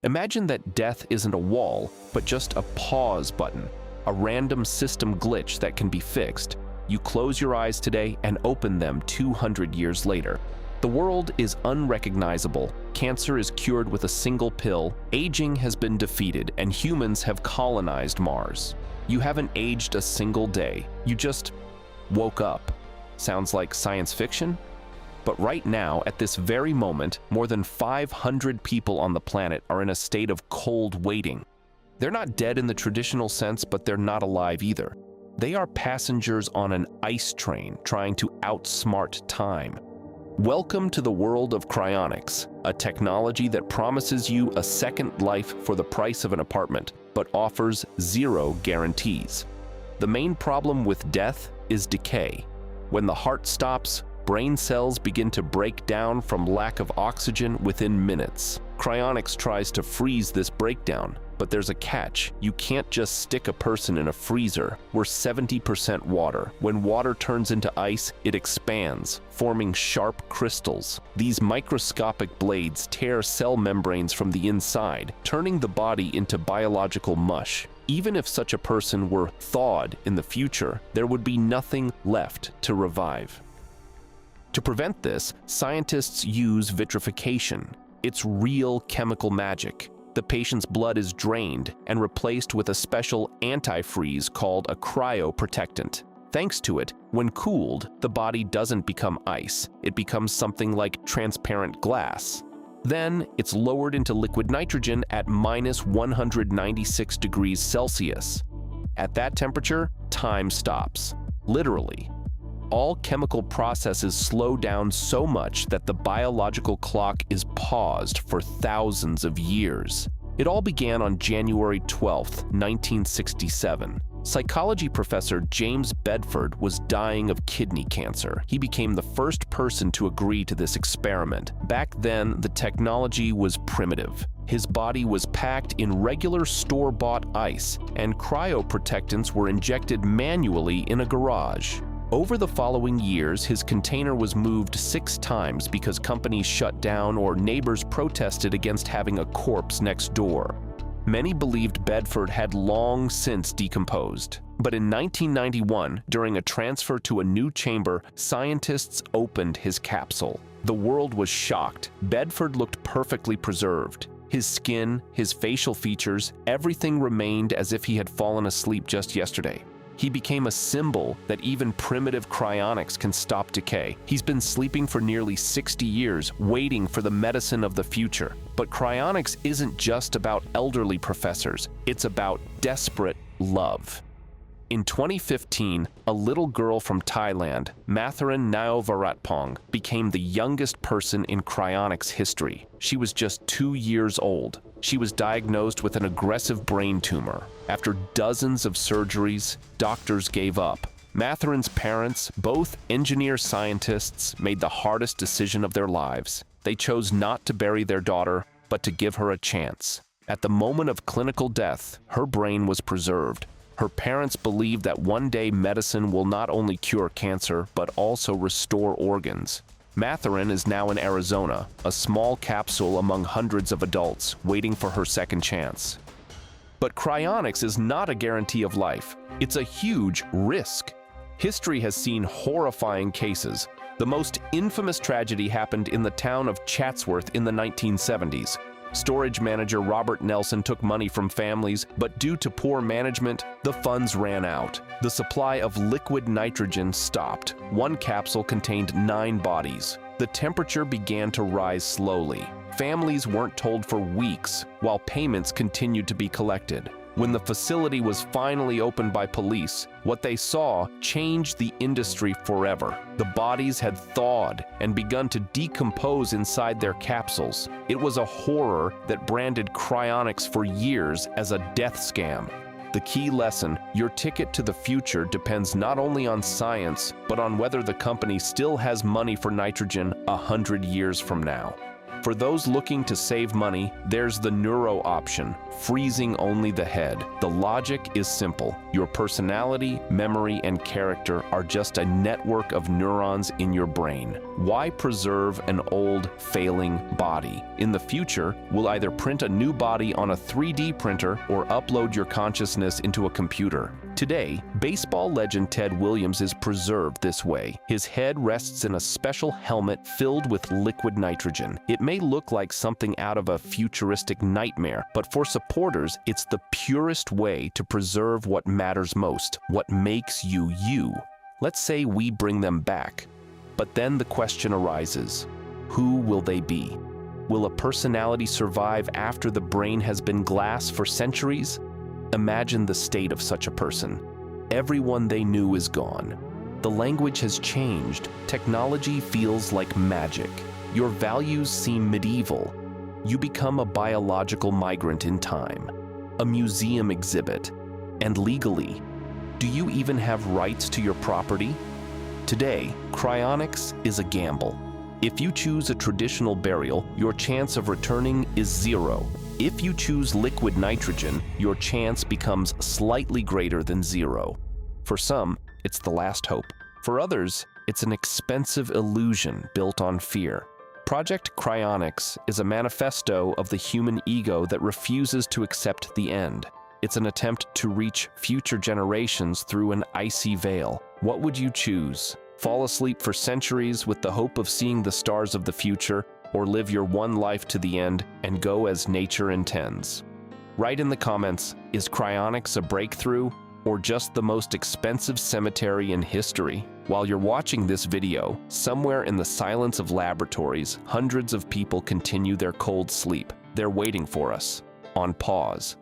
Imagine that death isn't a wall, but just a pause button, a random system glitch that can be fixed. You close your eyes today and open them 200 years later. The world is unrecognizable, cancer is cured with a single pill, aging has been defeated, and humans have colonized Mars. You haven't aged a single day, you just woke up. Sounds like science fiction? But right now, at this very moment, more than 500 people on the planet are in a state of cold waiting. They're not dead in the traditional sense, but they're not alive either. They are passengers on an ice train trying to outsmart time. Welcome to the world of cryonics, a technology that promises you a second life for the price of an apartment, but offers zero guarantees. The main problem with death is decay. When the heart stops, brain cells begin to break down from lack of oxygen within minutes. Cryonics tries to freeze this breakdown, but there's a catch. You can't just stick a person in a freezer. We're 70% water. When water turns into ice, it expands, forming sharp crystals. These microscopic blades tear cell membranes from the inside, turning the body into biological mush. Even if such a person were thawed in the future, there would be nothing left to revive. To prevent this, scientists use vitrification. It's real chemical magic. The patient's blood is drained and replaced with a special antifreeze called a cryoprotectant. Thanks to it, when cooled, the body doesn't become ice. It becomes something like transparent glass. Then, it's lowered into liquid nitrogen at minus 196 degrees Celsius. At that temperature, time stops. Literally. All chemical processes slow down so much that the biological clock is paused for thousands of years. It all began on January 12, 1967. Psychology professor James Bedford was dying of kidney cancer. He became the first person to agree to this experiment. Back then, the technology was primitive. His body was packed in regular store-bought ice, and cryoprotectants were injected manually in a garage. Over the following years, his container was moved 6 times because companies shut down or neighbors protested against having a corpse next door. Many believed Bedford had long since decomposed. But in 1991, during a transfer to a new chamber, scientists opened his capsule. The world was shocked. Bedford looked perfectly preserved. His skin, his facial features, everything remained as if he had fallen asleep just yesterday. He became a symbol that even primitive cryonics can stop decay. He's been sleeping for nearly 60 years, waiting for the medicine of the future. But cryonics isn't just about elderly professors. It's about desperate love. In 2015, a little girl from Thailand, Matharan Naovaratpong, became the youngest person in cryonics history. She was just 2 years old. She was diagnosed with an aggressive brain tumor. After dozens of surgeries, doctors gave up. Matharan's parents, both engineer scientists, made the hardest decision of their lives. They chose not to bury their daughter, but to give her a chance. At the moment of clinical death, her brain was preserved. Her parents believe that one day medicine will not only cure cancer, but also restore organs. Matharan is now in Arizona, a small capsule among hundreds of adults, waiting for her second chance. But cryonics is not a guarantee of life. It's a huge risk. History has seen horrifying cases. The most infamous tragedy happened in the town of Chatsworth in the 1970s. Storage manager Robert Nelson took money from families, but due to poor management, the funds ran out. The supply of liquid nitrogen stopped. One capsule contained 9 bodies. The temperature began to rise slowly. Families weren't told for weeks, while payments continued to be collected. When the facility was finally opened by police, what they saw changed the industry forever. The bodies had thawed and begun to decompose inside their capsules. It was a horror that branded cryonics for years as a death scam. The key lesson: your ticket to the future depends not only on science, but on whether the company still has money for nitrogen 100 years from now. For those looking to save money, there's the neuro option, freezing only the head. The logic is simple. Your personality, memory, and character are just a network of neurons in your brain. Why preserve an old, failing body? In the future, we'll either print a new body on a 3D printer or upload your consciousness into a computer. Today, baseball legend Ted Williams is preserved this way. His head rests in a special helmet filled with liquid nitrogen. It may look like something out of a futuristic nightmare, but for supporters, it's the purest way to preserve what matters most, what makes you you. Let's say we bring them back. But then the question arises, who will they be? Will a personality survive after the brain has been glass for centuries? Imagine the state of such a person. Everyone they knew is gone. The language has changed. Technology feels like magic. Your values seem medieval. You become a biological migrant in time, a museum exhibit, and legally, do you even have rights to your property? Today, cryonics is a gamble. If you choose a traditional burial, your chance of returning is 0. If you choose liquid nitrogen, your chance becomes slightly greater than 0. For some, it's the last hope. For others, it's an expensive illusion built on fear. Project Cryonics is a manifesto of the human ego that refuses to accept the end. It's an attempt to reach future generations through an icy veil. What would you choose? Fall asleep for centuries with the hope of seeing the stars of the future, or live your one life to the end and go as nature intends? Write in the comments, is cryonics a breakthrough or just the most expensive cemetery in history? While you're watching this video, somewhere in the silence of laboratories, hundreds of people continue their cold sleep. They're waiting for us, on pause.